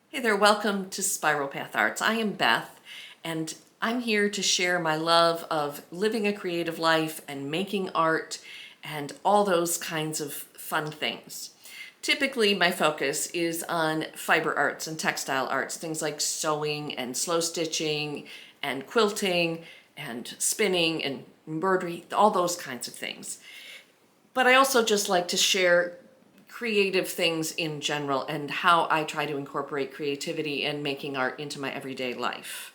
Hey there, welcome to Spiral Path Arts. I am Beth, and I'm here to share my love of living a creative life and making art and all those kinds of fun things. Typically, my focus is on fiber arts and textile arts, things like sewing and slow stitching and quilting and spinning and embroidery, all those kinds of things. But I also just like to share creative things in general and how I try to incorporate creativity and making art into my everyday life.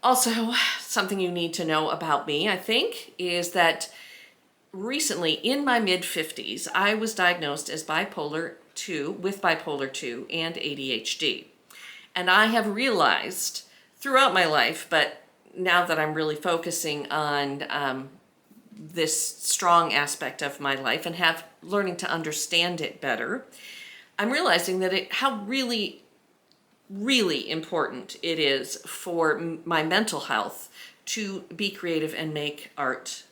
Also, something you need to know about me, I think, is that recently in my mid-50s, I was diagnosed as bipolar 2 with bipolar 2 and ADHD. And I have realized throughout my life, but now that I'm really focusing on this strong aspect of my life and have learning to understand it better, I'm realizing that how really important it is for my mental health to be creative and make art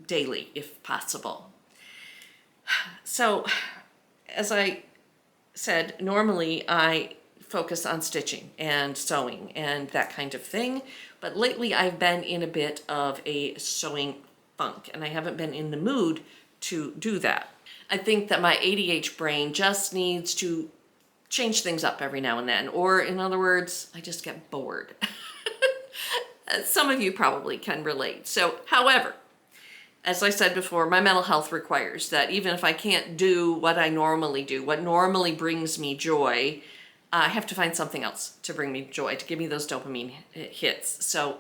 daily if possible. So, as I said, normally I focus on stitching and sewing and that kind of thing, but lately I've been in a bit of a sewing funk and I haven't been in the mood to do that. I think that my ADHD brain just needs to change things up every now and then, or in other words, I just get bored. Some of you probably can relate. So, however, as I said before, my mental health requires that even if I can't do what I normally do, what normally brings me joy, I have to find something else to bring me joy, to give me those dopamine hits. So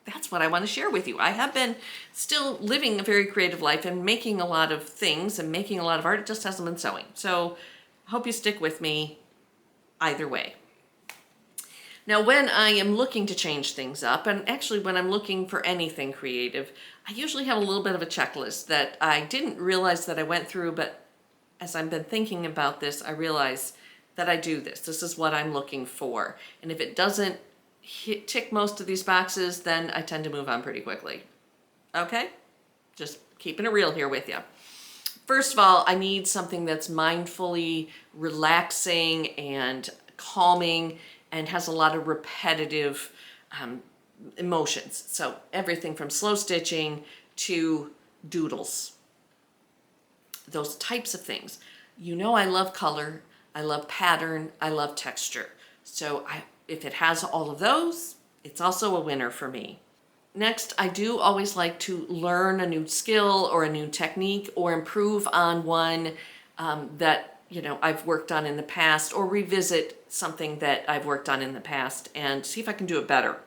that's what I want to share with you. I have been still living a very creative life and making a lot of things and making a lot of art. It just hasn't been sewing. So I hope you stick with me either way. Now, when I am looking to change things up, and actually when I'm looking for anything creative, I usually have a little bit of a checklist that I didn't realize that I went through, but as I've been thinking about this, I realize that I do this. This is what I'm looking for. And if it doesn't tick most of these boxes, then I tend to move on pretty quickly. Okay? Just keeping it real here with you. First of all, I need something that's mindfully relaxing and calming and has a lot of repetitive emotions. So everything from slow stitching to doodles. Those types of things. You know I love color, I love pattern, I love texture. So if it has all of those, it's also a winner for me. Next, I do always like to learn a new skill or a new technique or improve on one that I've worked on in the past, or revisit something that I've worked on in the past and see if I can do it better.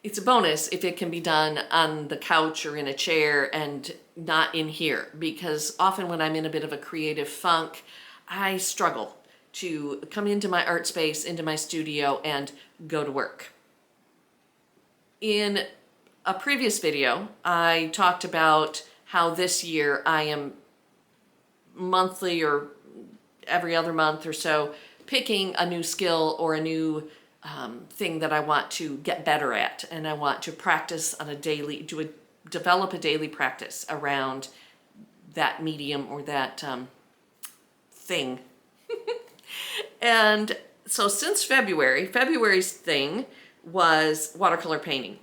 It's a bonus if it can be done on the couch or in a chair and not in here, because often when I'm in a bit of a creative funk, I struggle to come into my art space, into my studio, and go to work. In a previous video, I talked about how this year I am monthly or every other month or so picking a new skill or a new thing that I want to get better at, and I want to practice on develop a daily practice around that medium or that thing. And so since February's thing was watercolor painting.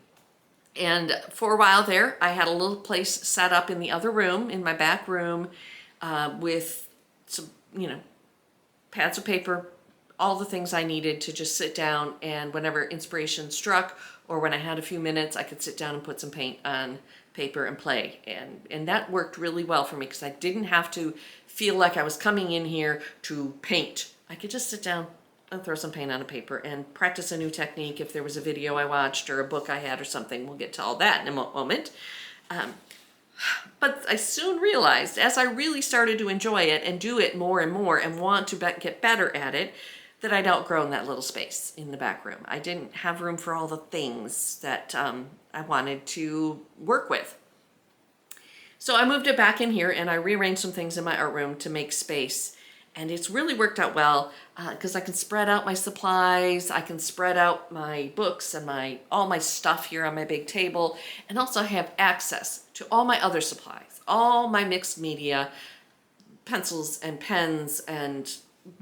And for a while there, I had a little place set up in the other room, in my back room, with some, pads of paper, all the things I needed to just sit down, and whenever inspiration struck or when I had a few minutes, I could sit down and put some paint on paper and play. And that worked really well for me because I didn't have to feel like I was coming in here to paint. I could just sit down and throw some paint on a paper and practice a new technique if there was a video I watched or a book I had or something. We'll get to all that in a moment. But I soon realized, as I really started to enjoy it and do it more and more and want to get better at it, that I'd outgrown that little space in the back room. I didn't have room for all the things that I wanted to work with. So I moved it back in here and I rearranged some things in my art room to make space. And it's really worked out well because I can spread out my supplies, I can spread out my books and all my stuff here on my big table, and also have access to all my other supplies, all my mixed media, pencils and pens and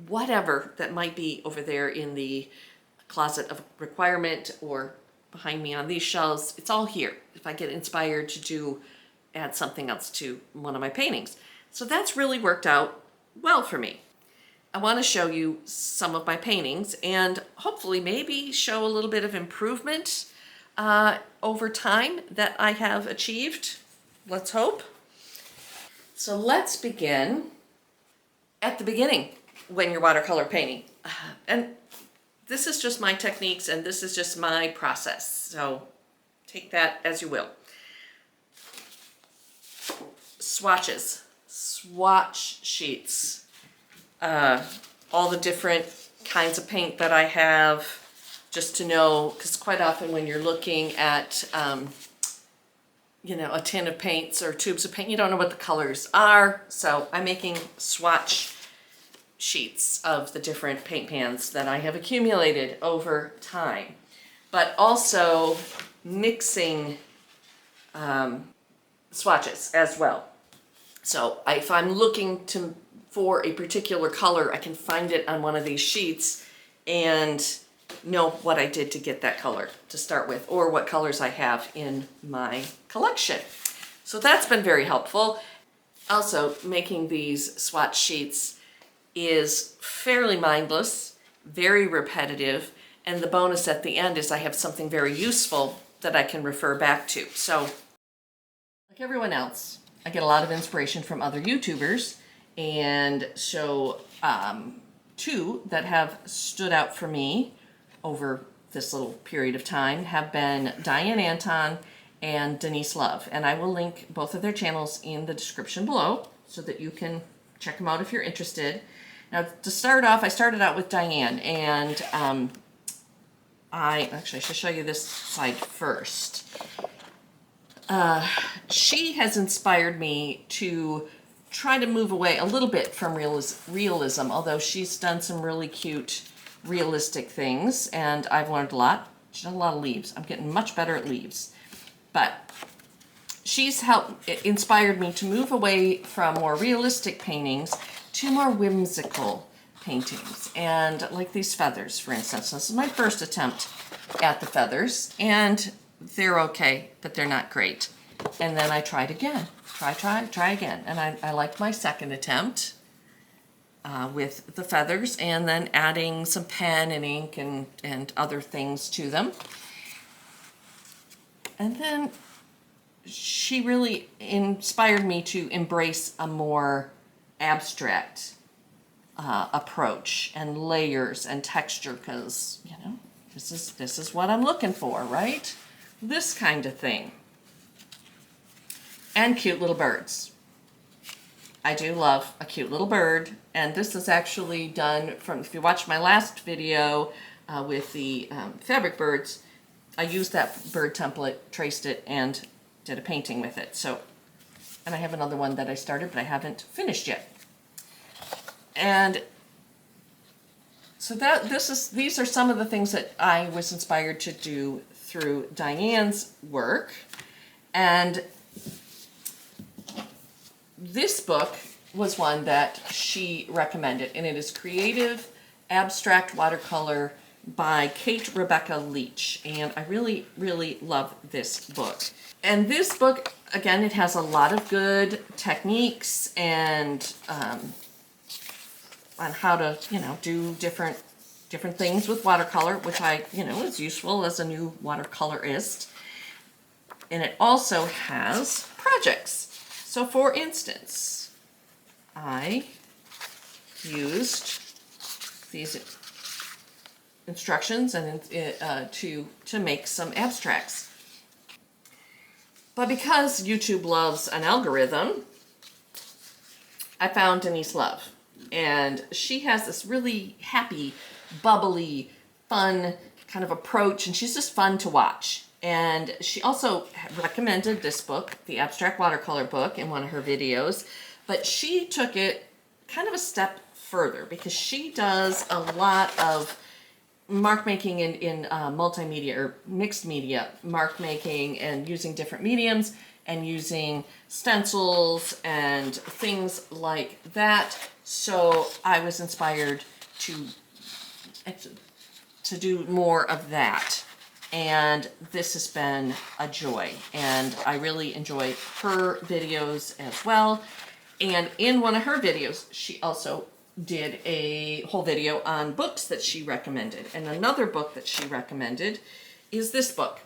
whatever that might be over there in the closet of requirement or behind me on these shelves. It's all here if I get inspired to add something else to one of my paintings. So that's really worked out well for me. I want to show you some of my paintings and hopefully maybe show a little bit of improvement over time that I have achieved. Let's hope. So let's begin at the beginning when you're watercolor painting. And this is just my techniques and this is just my process. So take that as you will. Swatches, swatch sheets, all the different kinds of paint that I have, just to know, because quite often when you're looking at you know, a tin of paints or tubes of paint, you don't know what the colors are. So I'm making swatch sheets of the different paint pans that I have accumulated over time, but also mixing swatches as well. So if I'm looking for a particular color, I can find it on one of these sheets and know what I did to get that color to start with, or what colors I have in my collection. So that's been very helpful. Also, making these swatch sheets is fairly mindless, very repetitive, and the bonus at the end is I have something very useful that I can refer back to. So, like everyone else, I get a lot of inspiration from other YouTubers, and so two that have stood out for me over this little period of time have been Diane Anton and Denise Love, and I will link both of their channels in the description below so that you can check them out if you're interested. Now, to start off, I started out with Diane, and I should show you this side first. She has inspired me to try to move away a little bit from realism, although she's done some really cute, realistic things, and I've learned a lot. She's done a lot of leaves. I'm getting much better at leaves. But she's inspired me to move away from more realistic paintings to more whimsical paintings, and like these feathers, for instance. This is my first attempt at the feathers, and they're okay, but they're not great. And then I tried again, try again, and I liked my second attempt with the feathers, and then adding some pen and ink and other things to them. And then she really inspired me to embrace a more abstract approach and layers and texture, because you know, this is what I'm looking for, right? This kind of thing. And cute little birds. I do love a cute little bird, and this is actually done from, if you watched my last video with the fabric birds, I used that bird template, traced it, and did a painting with it. So, and I have another one that I started, but I haven't finished yet. And so these are some of the things that I was inspired to do through Diane's work. And this book was one that she recommended, and it is Creative Abstract Watercolor by Kate Rebecca Leach, and I really, really love this book. And this book, again, it has a lot of good techniques and on how to, you know, do different things with watercolor, which I, you know, is useful as a new watercolorist. And it also has projects. So, for instance, I used these instructions and to make some abstracts. But because YouTube loves an algorithm, I found Denise Love, and she has this really happy, bubbly, fun kind of approach, and she's just fun to watch. And she also recommended this book, the Abstract Watercolor book, in one of her videos, but she took it kind of a step further because she does a lot of mark making in multimedia or mixed media mark making, and using different mediums and using stencils and things like that So I was inspired to do more of that. And this has been a joy. And I really enjoy her videos as well. And in one of her videos, she also did a whole video on books that she recommended. And another book that she recommended is this book,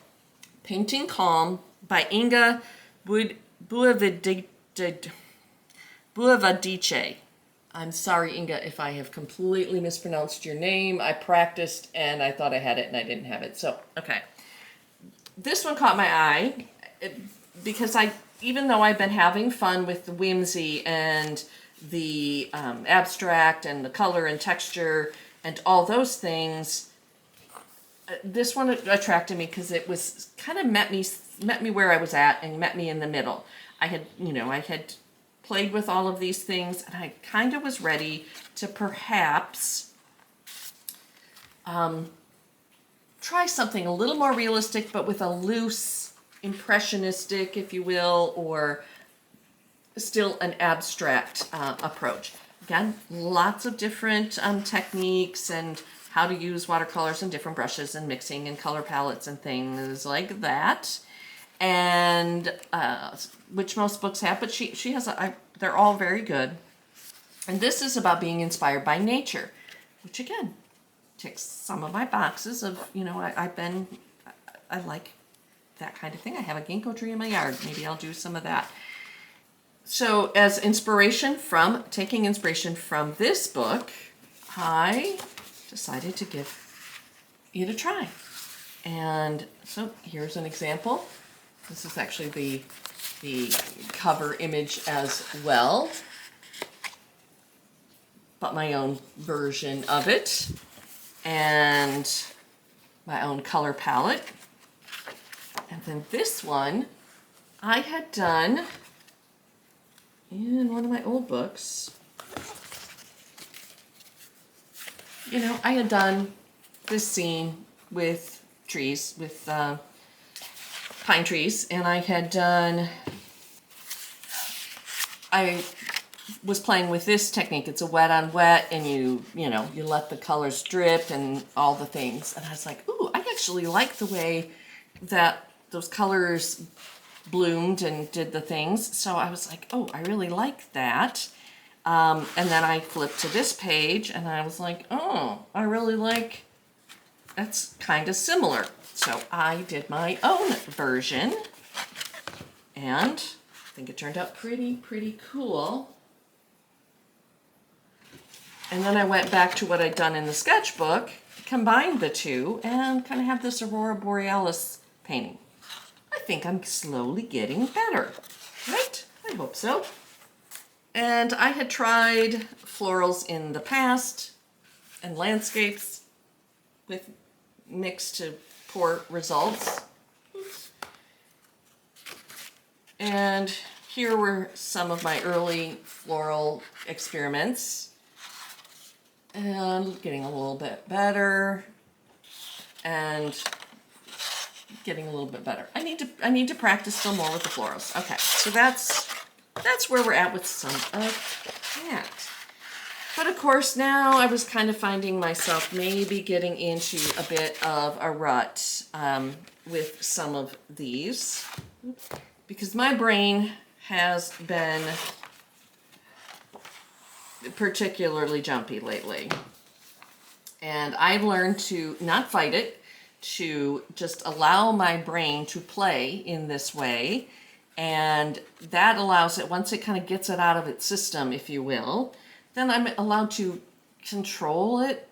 Painting Calm by Inga Buividavice. I'm sorry, Inga, if I have completely mispronounced your name. I practiced and I thought I had it and I didn't have it. So, okay. This one caught my eye because even though I've been having fun with the whimsy and the abstract and the color and texture and all those things, this one attracted me because it was kind of met me where I was at and met me in the middle. I had played with all of these things, and I kind of was ready to perhaps try something a little more realistic, but with a loose, impressionistic, if you will, or still an abstract approach. Again, lots of different techniques and how to use watercolors and different brushes and mixing and color palettes and things like that. And which most books have, but she has they're all very good. And this is about being inspired by nature, which again ticks some of my boxes of, I like that kind of thing. I have a ginkgo tree in my yard. Maybe I'll do some of that. So as taking inspiration from this book, I decided to give it a try. And so here's an example. This is actually the cover image as well, but my own version of it and my own color palette. And then this one I had done in one of my old books. I had done this scene with trees, with pine trees, and I was playing with this technique. It's a wet on wet, and you let the colors drip and all the things. And I was like, ooh, I actually like the way that those colors bloomed and did the things. So I was like, oh, I really like that. And then I flipped to this page, and I was like, oh, I really like, that's kind of similar. So I did my own version, and I think it turned out pretty cool. And then I went back to what I'd done in the sketchbook, combined the two, and kind of have this Aurora Borealis painting. I think I'm slowly getting better, right? I hope so. And I had tried florals in the past and landscapes with mixed to poor results. And here were some of my early floral experiments. And getting a little bit better. And getting a little bit better. I need to practice still more with the florals. Okay, so that's where we're at with some of that. But of course, now I was kind of finding myself maybe getting into a bit of a rut with some of these, because my brain has been particularly jumpy lately. And I've learned to not fight it, to just allow my brain to play in this way. And that allows it, once it kind of gets it out of its system, if you will, then I'm allowed to control it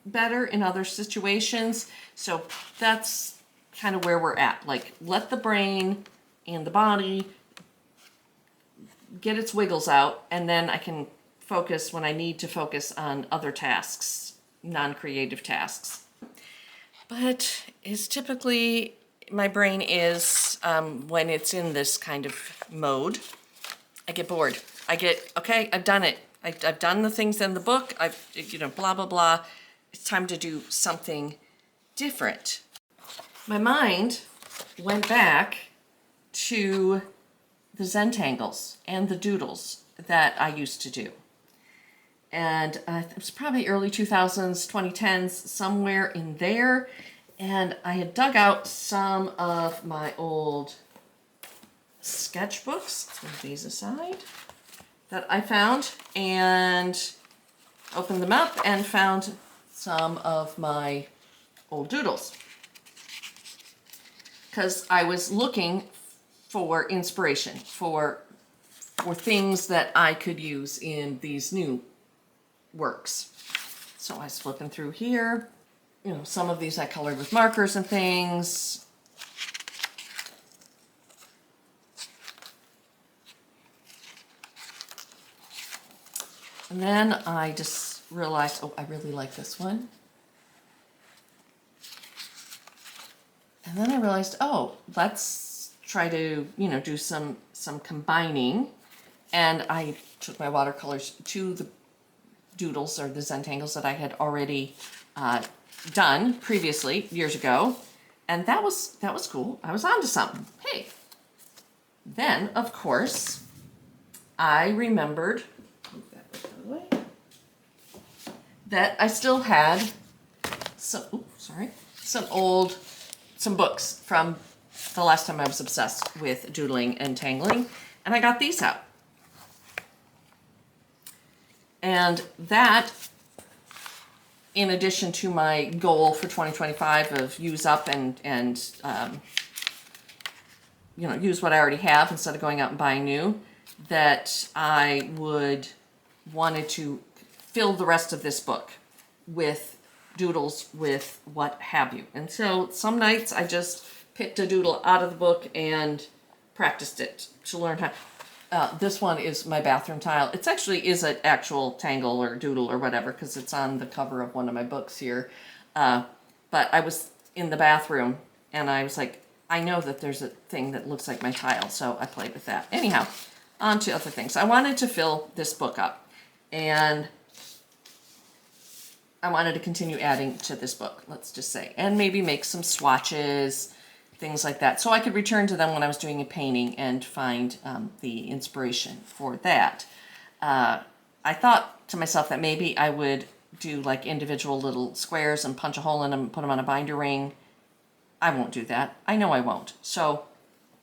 better in other situations. So that's kind of where we're at. Like, let the brain and the body get its wiggles out, and then I can focus when I need to focus on other tasks, non-creative tasks. But it's typically, my brain is, when it's in this kind of mode, I get bored. Okay, I've done it. I've done the things in the book. Blah, blah, blah. It's time to do something different. My mind went back to the Zentangles and the doodles that I used to do. and it was probably early 2000s, 2010s, somewhere in there. And I had dug out some of my old sketchbooks, let's move these aside, that I found, and opened them up and found some of my old doodles. Because I was looking for inspiration, for things that I could use in these new works. So I was flipping through here. You know, some of these I colored with markers and things. And then I just realized, oh, I really like this one. And then I realized, oh, let's try to, you know, do some combining. And I took my watercolors to the doodles or the Zentangles that I had already done previously years ago, and that was cool. I was onto something. Hey, then of course I remembered, move that out of the way, that I still had some some books from the last time I was obsessed with doodling and tangling, and I got these out. And that, in addition to my goal for 2025 of use up and you know, use what I already have instead of going out and buying new, that I wanted to fill the rest of this book with doodles, with what have you. And so some nights I just picked a doodle out of the book and practiced it to learn how. This one is my bathroom tile. It actually is an actual tangle or doodle or whatever, because it's on the cover of one of my books here. But I was in the bathroom and I was like, I know that there's a thing that looks like my tile, so I played with that. Anyhow, on to other things. I wanted to fill this book up, and I wanted to continue adding to this book, let's just say, and maybe make some swatches, things like that, so I could return to them when I was doing a painting and find the inspiration for that. I thought to myself that maybe I would do like individual little squares and punch a hole in them and put them on a binder ring. I won't do that. I know I won't. So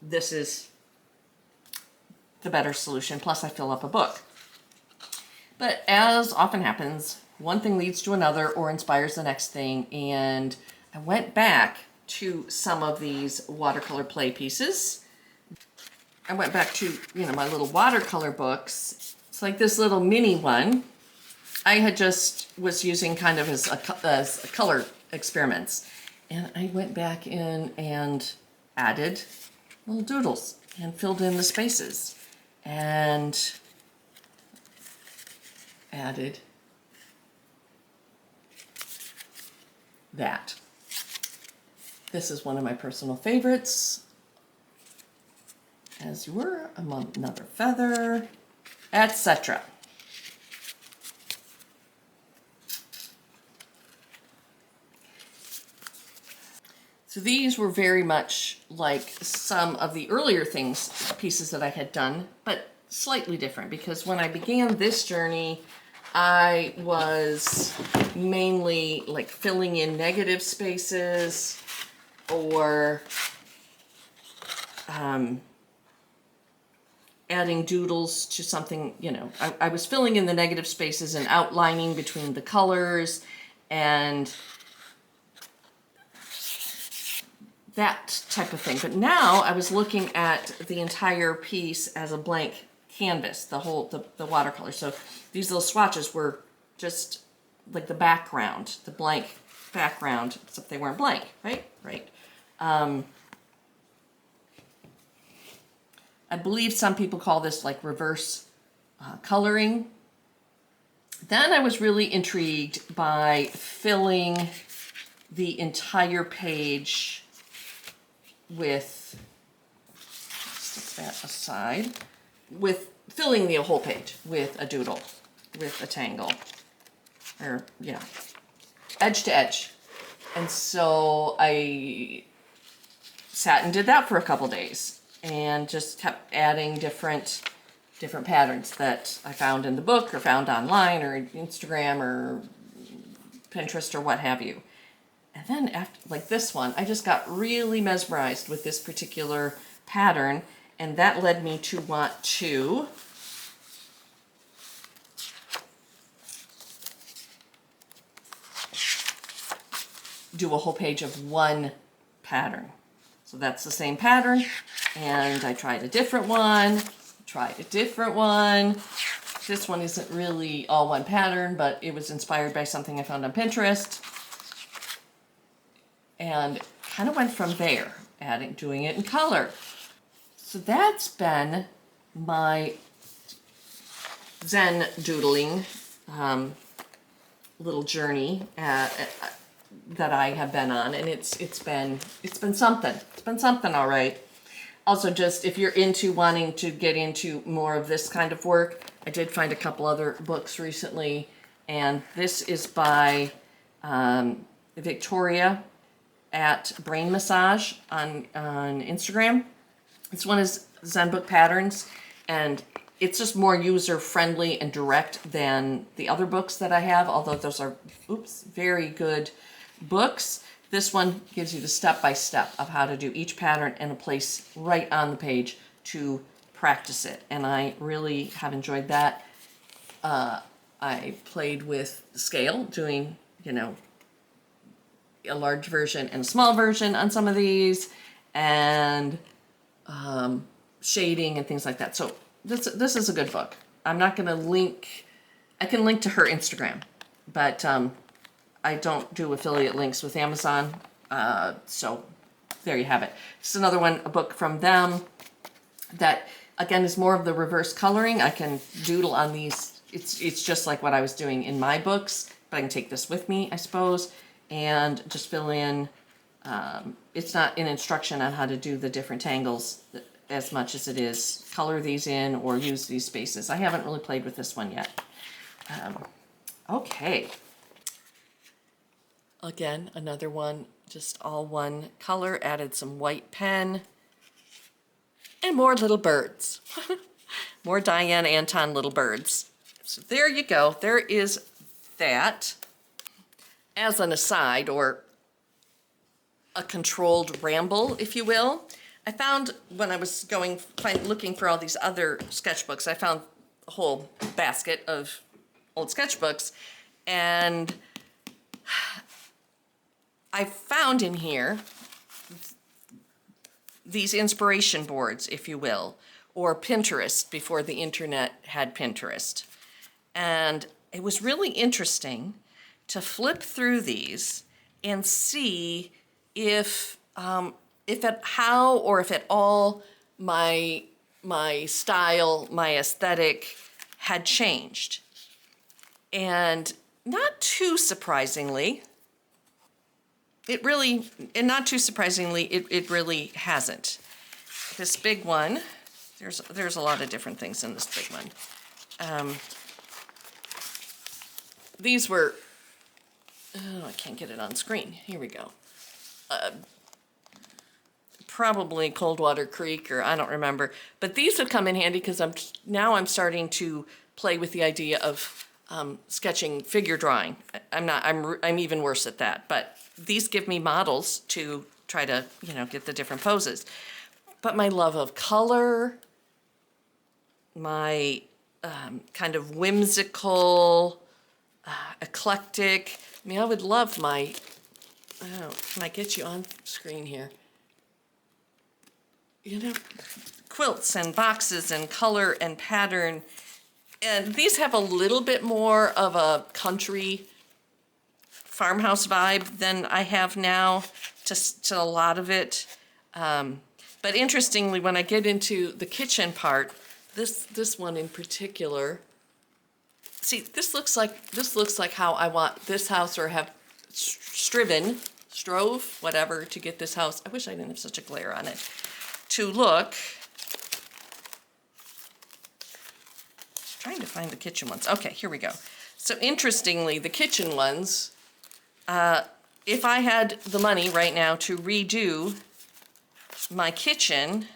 this is the better solution. Plus I fill up a book. But as often happens, one thing leads to another or inspires the next thing, and I went back to some of these watercolor play pieces. I went back to, you know, my little watercolor books. It's like this little mini one I had just was using kind of as a color experiments. And I went back in and added little doodles and filled in the spaces and added that. This is one of my personal favorites. As you were, among another feather, etc. So these were very much like some of the earlier pieces that I had done, but slightly different, because when I began this journey, I was mainly like filling in negative spaces or adding doodles to something, you know, I was filling in the negative spaces and outlining between the colors and that type of thing. But now I was looking at the entire piece as a blank canvas, the watercolor. So these little swatches were just like the background, the blank background, except they weren't blank, right? Right. I believe some people call this like reverse coloring. Then I was really intrigued by filling the entire page with, stick that aside, with filling the whole page with a doodle, with a tangle, or, yeah, edge to edge. And so I sat and did that for a couple days and just kept adding different different patterns that I found in the book or found online or Instagram or Pinterest or what have you. And then after, like this one, I just got really mesmerized with this particular pattern, and that led me to want to do a whole page of one pattern. So that's the same pattern, and I tried a different one, This one isn't really all one pattern, but it was inspired by something I found on Pinterest. And kind of went from there, doing it in color. So that's been my Zen doodling little journey that I have been on, and it's been something. It's been something, all right. Also, just if you're into wanting to get into more of this kind of work, I did find a couple other books recently, and this is by Victoria at Brain Massage on Instagram. This one is Zenbook Patterns, and it's just more user-friendly and direct than the other books that I have, although those are, very good books. This one gives you the step-by-step of how to do each pattern and a place right on the page to practice it, and I really have enjoyed that. I played with scale, doing, a large version and a small version on some of these, and shading and things like that. So this is a good book. I'm not going to link. I can link to her Instagram, but I don't do affiliate links with Amazon. So there you have it. It's another one, a book from them that again is more of the reverse coloring. I can doodle on these. It's just like what I was doing in my books, but I can take this with me, I suppose, and just fill in. It's not an instruction on how to do the different tangles as much as it is color these in or use these spaces. I haven't really played with this one yet. Okay. Again, another one, just all one color, added some white pen, and more little birds. More Diane Anton little birds. So there you go. There is that. As an aside, or a controlled ramble, if you will, I found when I was looking for all these other sketchbooks, I found a whole basket of old sketchbooks, and I found in here these inspiration boards, if you will, or Pinterest before the internet had Pinterest. And it was really interesting to flip through these and see if at all my style, my aesthetic had changed. And not too surprisingly, it really hasn't. This big one, there's a lot of different things in this big one. These were, I can't get it on screen. Here we go. Probably Coldwater Creek, or I don't remember. But these have come in handy because I'm starting to play with the idea of sketching figure drawing. I'm even worse at that. But these give me models to try to get the different poses. But my love of color, my kind of whimsical, eclectic. I mean, I would love my. Can I get you on screen here? Quilts and boxes and color and pattern. And these have a little bit more of a country farmhouse vibe than I have now, to a lot of it. But interestingly, when I get into the kitchen part, this one in particular, see, this looks like how I want this house, or have strove, whatever, to get this house. I wish I didn't have such a glare on it. To look. Trying to find the kitchen ones. Okay, here we go. So interestingly, the kitchen ones, if I had the money right now to redo my kitchen,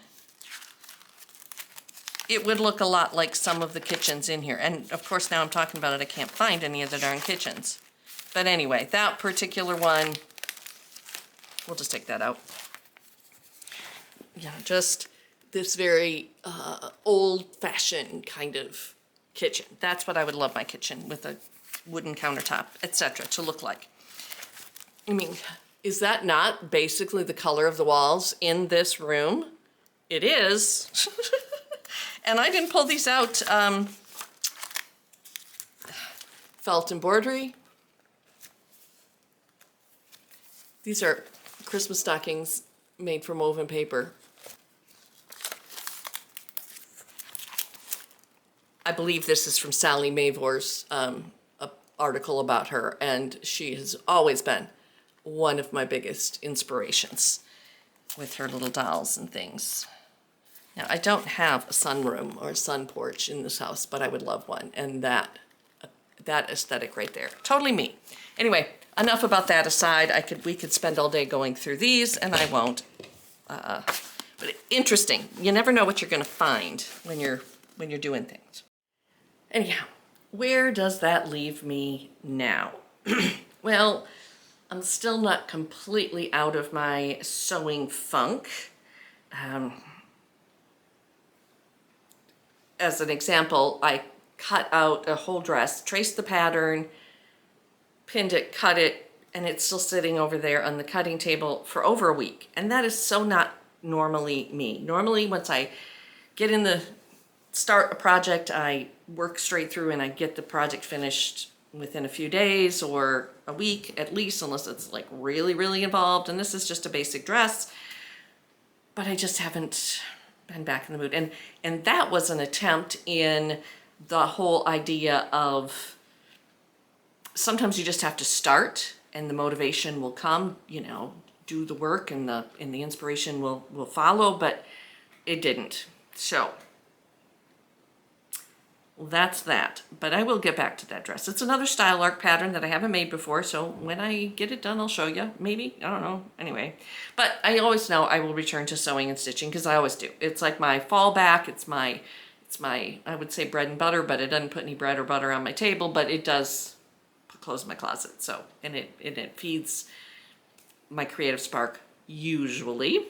it would look a lot like some of the kitchens in here. And of course, now I'm talking about it, I can't find any of the darn kitchens. But anyway, that particular one, we'll just take that out. Yeah, just this very old-fashioned kind of kitchen. That's what I would love my kitchen, with a wooden countertop, etc., to look like. I mean, is that not basically the color of the walls in this room? It is. And I didn't pull these out. Felt embroidery. These are Christmas stockings made from woven paper. I believe this is from Sally Mavor's article about her, and she has always been one of my biggest inspirations with her little dolls and things. Now, I don't have a sunroom or a sun porch in this house, but I would love one, and that aesthetic right there, totally me. Anyway, enough about that aside. We could spend all day going through these, and I won't. But interesting. You never know what you're going to find when you're doing things. Anyhow, where does that leave me now? Well, I'm still not completely out of my sewing funk. As an example, I cut out a whole dress, traced the pattern, pinned it, cut it, and it's still sitting over there on the cutting table for over a week. And that is so not normally me. Normally, once I start a project, I work straight through and I get the project finished within a few days or a week at least, unless it's like really, really involved. And this is just a basic dress, but I just haven't been back in the mood. And that was an attempt in the whole idea of sometimes you just have to start and the motivation will come, do the work and the inspiration will follow, but it didn't. So well, that's that. But I will get back to that dress. It's another style arc pattern that I haven't made before, so when I get it done, I'll show you. Maybe, I don't know. Anyway, but I always know I will return to sewing and stitching because I always do. It's like my fallback. It's my I would say bread and butter, but it doesn't put any bread or butter on my table, but it does put clothes in my closet. So, and it feeds my creative spark usually.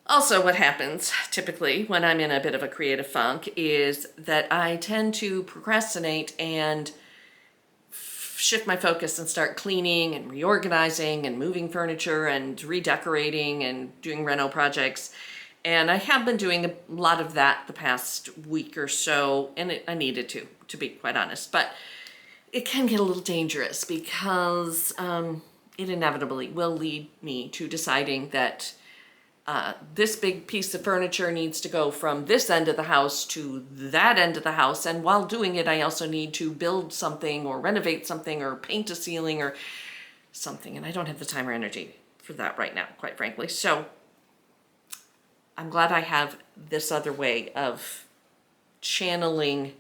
Also, what happens typically when I'm in a bit of a creative funk is that I tend to procrastinate and shift my focus and start cleaning and reorganizing and moving furniture and redecorating and doing reno projects. And I have been doing a lot of that the past week or so, and I needed to be quite honest. But it can get a little dangerous because it inevitably will lead me to deciding that this big piece of furniture needs to go from this end of the house to that end of the house. And while doing it, I also need to build something or renovate something or paint a ceiling or something. And I don't have the time or energy for that right now, quite frankly. So I'm glad I have this other way of channeling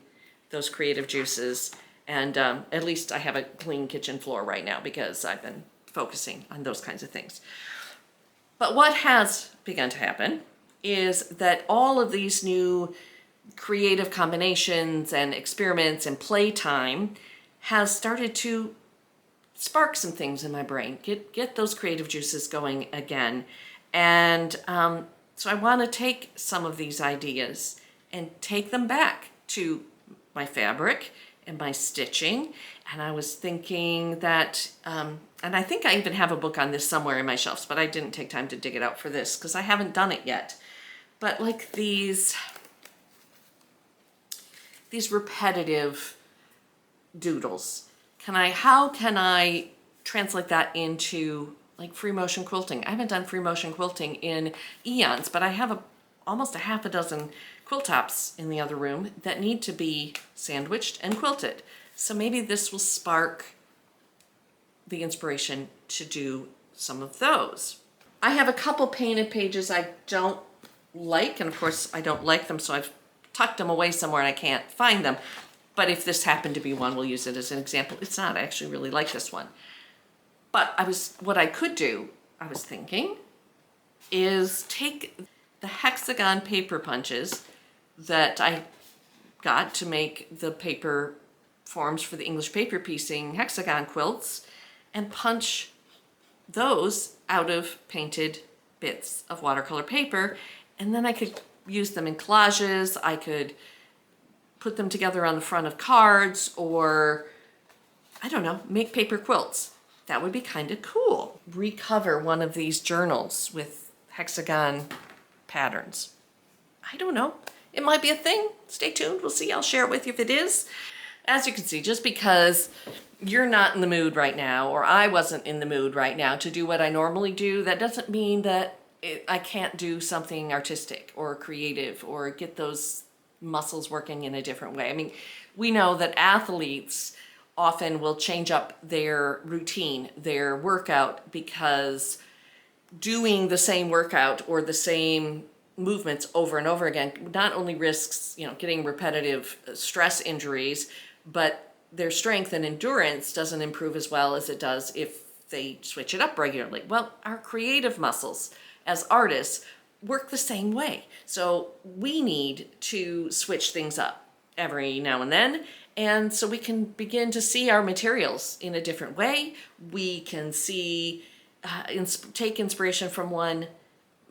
those creative juices. And at least I have a clean kitchen floor right now because I've been focusing on those kinds of things. But what has begun to happen is that all of these new creative combinations and experiments and playtime has started to spark some things in my brain, get those creative juices going again. And so I want to take some of these ideas and take them back to my fabric and my stitching. And I was thinking that, and I think I even have a book on this somewhere in my shelves, but I didn't take time to dig it out for this because I haven't done it yet. But like these repetitive doodles, how can I translate that into like free motion quilting? I haven't done free motion quilting in eons, but I have almost a half a dozen quilt tops in the other room that need to be sandwiched and quilted. So maybe this will spark the inspiration to do some of those. I have a couple painted pages I don't like, and of course I don't like them, so I've tucked them away somewhere and I can't find them. But if this happened to be one, we'll use it as an example. It's not, I actually really like this one. But what I could do, I was thinking, is take the hexagon paper punches that I got to make the paper forms for the English paper piecing hexagon quilts and punch those out of painted bits of watercolor paper. And then I could use them in collages. I could put them together on the front of cards, or I don't know, make paper quilts. That would be kind of cool. Recover one of these journals with hexagon patterns. I don't know. It might be a thing. Stay tuned. We'll see. I'll share it with you if it is. As you can see, just because you're not in the mood right now, or I wasn't in the mood right now to do what I normally do, that doesn't mean that I can't do something artistic or creative or get those muscles working in a different way. I mean, we know that athletes often will change up their routine, their workout, because doing the same workout or the same movements over and over again not only risks, getting repetitive stress injuries, but their strength and endurance doesn't improve as well as it does if they switch it up regularly. Well, our creative muscles as artists work the same way. So we need to switch things up every now and then. And so we can begin to see our materials in a different way. We can see, take inspiration from one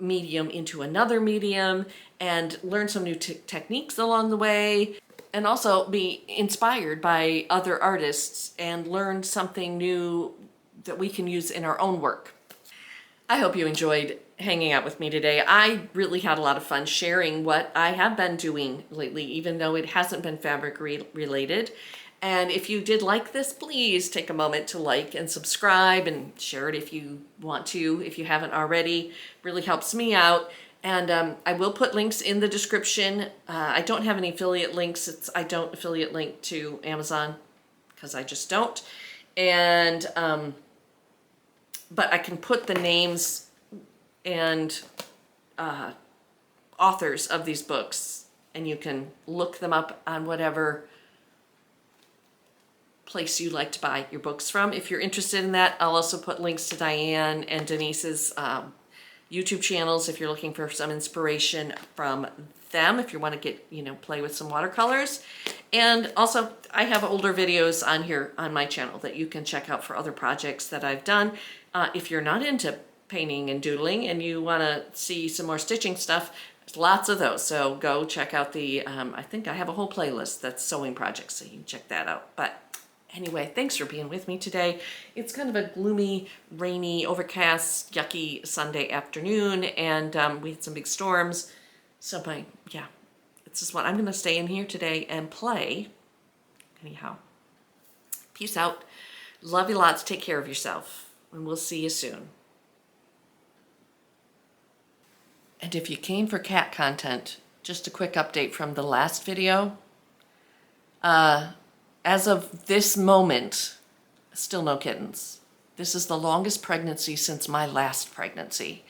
medium into another medium and learn some new techniques along the way, and also be inspired by other artists and learn something new that we can use in our own work. I hope you enjoyed hanging out with me today. I really had a lot of fun sharing what I have been doing lately, even though it hasn't been fabric related. And if you did like this, please take a moment to like and subscribe and share it if you want to, if you haven't already. Really helps me out. And I will put links in the description. I don't have any affiliate links. I don't affiliate link to Amazon because I just don't. And but I can put the names and authors of these books, and you can look them up on whatever place you like to buy your books from. If you're interested in that, I'll also put links to Diane and Denise's YouTube channels if you're looking for some inspiration from them, if you want to get, play with some watercolors. And also, I have older videos on here on my channel that you can check out for other projects that I've done. If you're not into painting and doodling and you want to see some more stitching stuff, there's lots of those. So go check out the, I think I have a whole playlist that's sewing projects, so you can check that out. But anyway, thanks for being with me today. It's kind of a gloomy, rainy, overcast, yucky Sunday afternoon, and we had some big storms. So it's just what I'm going to stay in here today and play. Anyhow, peace out. Love you lots. Take care of yourself, and we'll see you soon. And if you came for cat content, just a quick update from the last video. As of this moment, still no kittens. This is the longest pregnancy since my last pregnancy.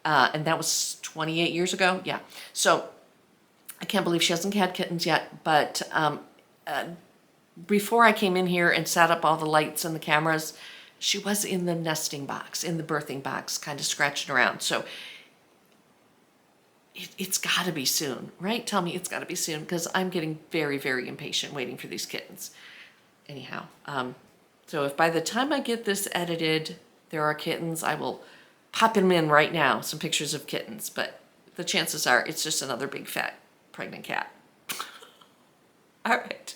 And that was 28 years ago. Yeah. So I can't believe she hasn't had kittens yet. But before I came in here and set up all the lights and the cameras, she was in the nesting box, in the birthing box, kind of scratching around. So it's got to be soon, right? Tell me it's got to be soon, because I'm getting very, very impatient waiting for these kittens. Anyhow, so if by the time I get this edited, there are kittens, I will pop them in right now, some pictures of kittens. But the chances are it's just another big, fat, pregnant cat. All right.